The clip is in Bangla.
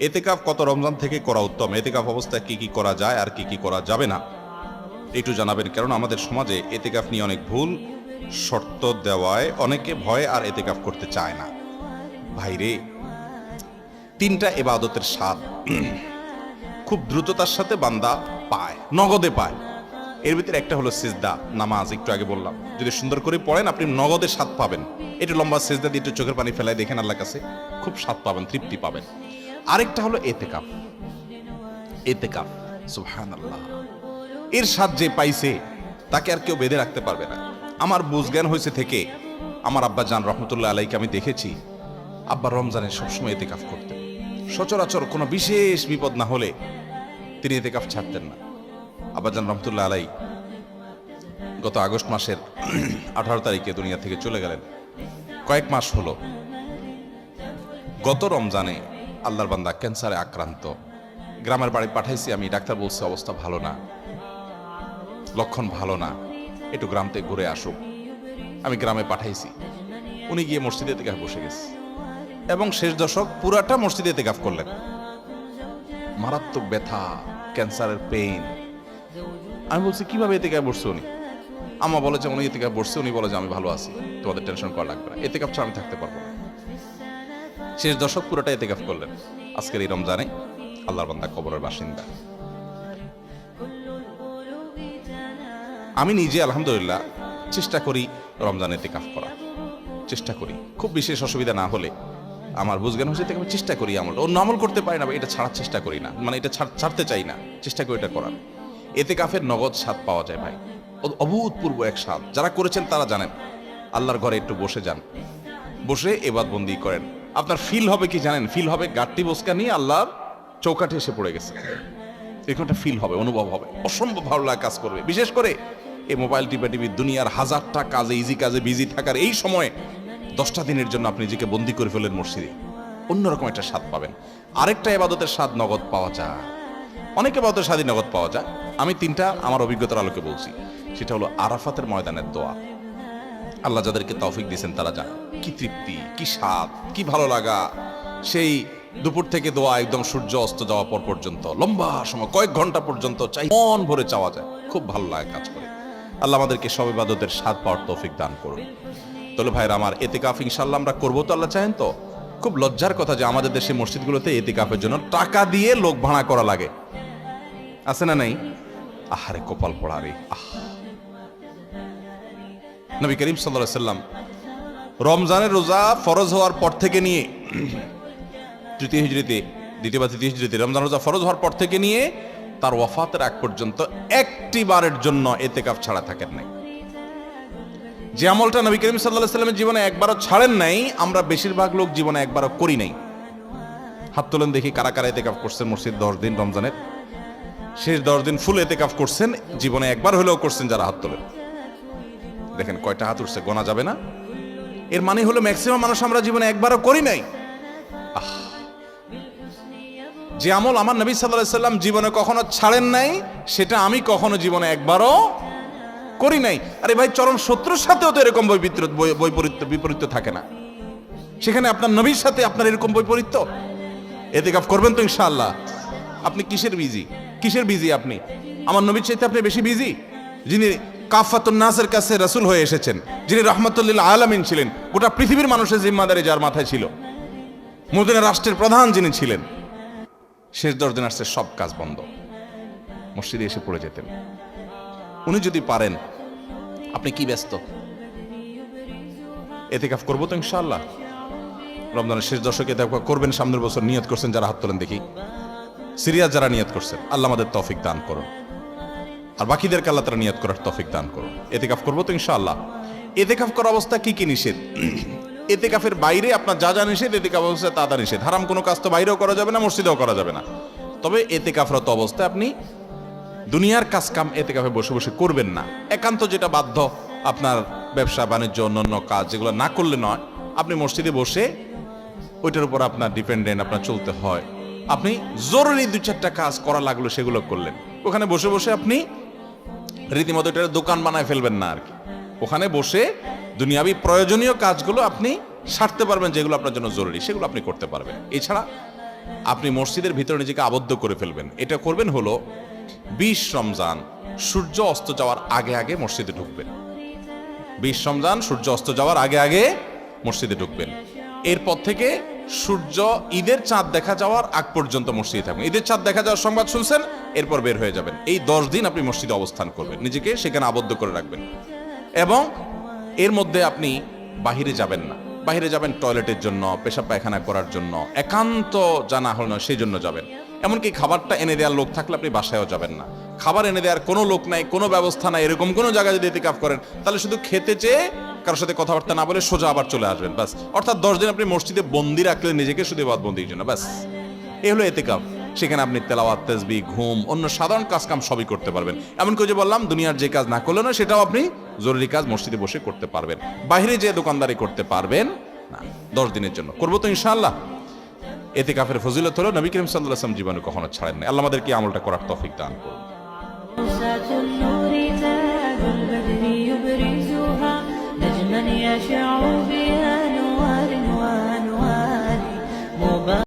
এতেকাফ কত রমজান থেকে করা উত্তম, এতেকাফ অবস্থায় কি কি করা যায় আর কি কি করা যাবে না একটু জানাবেন। কারণ আমাদের সমাজে এতেকাফ নিয়ে অনেক ভুল শর্ত দেওয়ায় অনেকে ভয় আর এতেকাফ করতে চায় না। ভাইরে, তিনটা ইবাদতের স্বাদ খুব দ্রুততার সাথে বান্দা পায়, নগদে পায়। এর ভিতরে একটা হলো সিজদা, নামাজ। একটু আগে বললাম, যদি সুন্দর করে পড়েন আপনি নগদে স্বাদ পাবেন। একটু লম্বা সিজদা দিয়ে একটু চোখের পানি ফেলায় দেখেন আল্লাহর কাছে, খুব স্বাদ পাবেন, তৃপ্তি পাবেন। আরেকটা হলো এতেকাফ। এতেকাফ, সুবহানাল্লাহ, এর স্বাদ যে পাইছে তাকে আর কেউ বেঁধে রাখতে পারবে না। আমার বুঝজ্ঞান হয়েছে থেকে আমার আব্বা জান রহমতুল্লাহ আলাইকে আমি দেখেছি, আব্বা রমজানে সবসময় এতেকাফ করতেন। সচরাচর কোনো বিশেষ বিপদ না হলে তিনি এতেকাফ ছাড়তেন না। আব্বাজান রহমতুল্লাহ আলাই গত আগস্ট মাসের 18 তারিখে দুনিয়া থেকে চলে গেলেন। কয়েক মাস হলো। গত রমজানে আল্লাহর বান্দা ক্যান্সারে আক্রান্ত। গ্রামের বাড়ি পাঠাইছি আমি, ডাক্তার বলছে অবস্থা ভালো না, লক্ষণ ভালো না, একটু গ্রাম থেকে ঘুরে আসুক। আমি গ্রামে পাঠাইছি, উনি গিয়ে মসজিদে এতেকাফ বসে গেছে এবং শেষ দশক পুরাটা মসজিদে এতেকাফ করলেন। মারাত্মক ব্যথা, ক্যান্সারের পেইন। আমি বলছি কিভাবে এতেকাফ বসছে উনি? আমা বলে যে উনি এতেকাফ বসছে, উনি বলে যে আমি ভালো আছি, তোমাদের টেনশন করা লাগবে না, এতেকাফ ছাড়া আমি থাকতে পারবো না। শেষ দশক পুরোটা এতেকাফ করলেন। আজকের এই রমজানে আল্লাহর বান্দা কবরের বাসিন্দা। আমি নিজে আলহামদুলিল্লাহ চেষ্টা করি রমজানে এতেকাফ করা, চেষ্টা করি। খুব বিশেষ অসুবিধা না হলে আমার বুঝজ্ঞান হয়েছে থেকে আমি চেষ্টা করি আমল। অন্য আমল করতে পারি না, এটা ছাড়ার চেষ্টা করি না, মানে এটা ছাড়তে চাই না, চেষ্টা করি এটা করার। এতেকাফের নগদ স্বাদ পাওয়া যায় ভাই, অভূতপূর্ব এক স্বাদ। যারা করেছেন তারা জানেন। আল্লাহর ঘরে একটু বসে যান, বসে এবাদবন্দি করেন। আপনার ফিল হবে কি জানেন? ফিল হবে গাট্টি বসকা নিয়ে আল্লাহর চৌকাঠে এসে পড়ে গেছে। এরকম একটা ফিল হবে, অনুভব হবে, অসম্ভব ভালো লাগা কাজ করবে। বিশেষ করে এই মোবাইল টিপি দুনিয়ার হাজারটা কাজে, ইজি কাজে বিজি থাকার এই সময়ে 10টা দিনের জন্য আপনি নিজেকে বন্দি করে ফেলেন মসজিদে, অন্যরকম একটা স্বাদ পাবেন। আরেকটা ইবাদতের স্বাদ নগদ পাওয়া যায়, অনেক ইবাদতের স্বাদই নগদ পাওয়া যায়। আমি তিনটা আমার অভিজ্ঞতার আলোকে বলছি। সেটা হলো আরাফাতের ময়দানের দোয়া। আল্লাহ যাদেরকে তৌফিক দিয়েছেন তারা জানে কি তৃপ্তি, কি স্বাদ, কি ভালো লাগা। সেই দুপুর থেকে দোয়া একদম সূর্য অস্ত যাওয়া পর পর্যন্ত লম্বা সময়, কয়েক ঘন্টা পর্যন্ত চাই, মন ভরে চাওয়া যায়, খুব ভালো লাগে কাজ করে। আল্লাহ আমাদেরকে সব ইবাদতের স্বাদ পাওয়ার তৌফিক দান করুন। তাহলে ভাইরা আমার, এতেকাফ ইনশাআল্লাহ আমরা করবো তো? আল্লাহ চাহেন তো? খুব লজ্জার কথা যে আমাদের দেশে মসজিদগুলোতে এতেকাফের জন্য টাকা দিয়ে লোক ভাড়া করা লাগে, আছে না নাই? আহারে কপাল পড়া রে। নবী করিম সাল্লাল্লাহু আলাইহি সাল্লাম রমজানের রোজা ফরজ হওয়ার পর থেকে নিয়ে তৃতীয় হিজরিতে রমজান রোজা ফরজ হওয়ার পর থেকে নিয়ে তার ওয়াফাতের আগ পর্যন্ত একটি বারের জন্য এতেকাফ ছাড়া থাকেন নাই। যে আমলটা নবী করিম সাল্লাল্লাহু আলাইহি সাল্লামের জীবনে একবারও ছাড়েন নাই, আমরা বেশিরভাগ লোক জীবনে একবারও করি নাই। হাত তোলেন দেখি কারা কারা এতেকাফ করছেন মসজিদ 10 দিন রমজানের শেষ 10 দিন ফুল এতেকাফ করছেন, জীবনে একবার হলেও করছেন। যারা হাত তোলেন দেখেন কয়টা হাত উঠছে, গোনা যাবে না। এর মানে হলো ম্যাক্সিমাম মানুষ আমরা জীবনে একবারও করি নাই। যে আমল আমার নবী সাল্লাল্লাহু আলাইহি সাল্লাম জীবনে কখনো ছাড়েন নাই, সেটা আমি কখনো জীবনে একবারও করি নাই। আরে ভাই, চরম শত্রুর সাথেও তো এরকম বিপরীত থাকে না। সেখানে আপনার নবীর সাথে আপনার এরকম বৈপরীত্য। এতেকাফ করবেন তো ইনশাআল্লাহ? আপনি কিসের বিজি? আপনি আমার নবীর চাইতে আপনি বেশি বিজি, যিনি কাফাতুন নাসের কাছে রাসূল হয়ে এসেছেন, যিনি রাহমাতুল লিল আলামিন ছিলেন, গোটা পৃথিবীর মানুষের জিম্মাদারি যার মাথায় ছিল, মদিনা রাষ্ট্রের প্রধান যিনি ছিলেন। শেষ 10 দিন আসছে, সব কাজ বন্ধ, মসজিদে এসে পড়ে যেতেন। উনি যদি পারেন, আপনি কি ব্যস্ত? এতেকাফ করবো তো ইনশাআল্লাহ? রমজানের শেষ দশকে এতেকাফ করবেন। সামনের বছর নিয়ত করছেন যারা, হাত তোলেন দেখি। সিরিয়াস যারা নিয়ত করছেন, আল্লাহ আমাদের তৌফিক দান করুন, আর বাকিদেরকে আল্লাহ তাআলা নিয়ত করার তৌফিক দান করুন। এতেকাফ করবো তো ইনশাআল্লাহ? এতেকাফ করার অবস্থা কি কি নিষেধ? এতেকাফের বাইরে আপনার যা যা নিষেধ, এতেকাফ অবস্থায় তা নিষেধ। হারাম কোনো কাজ তো বাইরেও করা যাবে না, মসজিদেও করা যাবে না। তবে এতেকাফরত অবস্থায় আপনি দুনিয়ার কাজ কাম এতেকাফে বসে বসে করবেন না। একান্ত যেটা বাধ্য, আপনার ব্যবসা বাণিজ্য অন্যান্য কাজ যেগুলো না করলে নয়, আপনি মসজিদে বসে ওইটার উপর আপনার ডিপেন্ডেন্ট, আপনার চলতে হয়, আপনি জরুরি 2-4টা কাজ করা লাগলো সেগুলো করলেন। ওখানে বসে বসে আপনি রীতিমতো এটা দোকান বানায় ফেলবেন না আর কি। ওখানে বসে দুনিয়াবি প্রয়োজনীয় কাজগুলো আপনি সারতে পারবেন, যেগুলো আপনার জন্য জরুরি সেগুলো আপনি করতে পারবেন। এছাড়া আপনি মসজিদের ভিতরে নিজেকে আবদ্ধ করে ফেলবেন। এটা করবেন হলো 20 রমজান সূর্য অস্ত যাওয়ার আগে আগে মসজিদে ঢুকবেন। 20 রমজান সূর্য অস্ত যাওয়ার আগে আগে মসজিদে ঢুকবেন। এরপর থেকে সূর্য ঈদের চাঁদ দেখা যাওয়ার আগ পর্যন্ত মসজিদে থাকবেন। ঈদের চাঁদ দেখা যাওয়ার সংবাদ শুনছেন, এরপর বের হয়ে যাবেন। এই 10 দিন আপনি মসজিদে অবস্থান করবেন, নিজেকে সেখানে আবদ্ধ করে রাখবেন। এবং এর মধ্যে আপনি বাহিরে যাবেন না। বাহিরে যাবেন টয়লেটের জন্য, পেশাব পায়খানা করার জন্য, একান্ত জানা হল না সেই জন্য যাবেন। এমনকি খাবারটা এনে দেওয়ার লোক থাকলে আপনি বাসায়ও যাবেন না। খাবার এনে দেওয়ার কোনো লোক নাই, কোনো ব্যবস্থা নাই, এরকম কোনো জায়গায় যদি ইতিকাফ করেন তাহলে শুধু খেতে চেয়ে কারোর সাথে কথাবার্তা না বলে সোজা আবার চলে আসবেন, বাস। অর্থাৎ 10 দিন আপনি মসজিদে বন্দি রাখলেন নিজেকে, শুধু ইবাদতবন্দির জন্য, বাস। এই হলো ইতিকাফ। সেখানে আপনি তেলাওয়াত, তাসবিহ, ঘুম, অন্য সাধারণ কাজকাম সবই করতে পারবেন। এমন করে যে বললাম দুনিয়ার যে কাজ না করলে না, সেটাও আপনি জরুরি কাজ মসজিদে বসে করতে পারবেন। বাইরে যে দোকানদারি করতে পারবেন না 10 দিনের জন্য। করবো তো ইনশাআল্লাহ। ইতিকাফের ফজিলত হলো নবী করিম সাল্লাল্লাহু আলাইহি ওয়াসাল্লাম জীবনে কখনো ছাড়েন না। আল্লাহ আমাদেরকে এই আমলটা করার তৌফিক দান করুন। النور تاج البدر يبرزها نجما يشع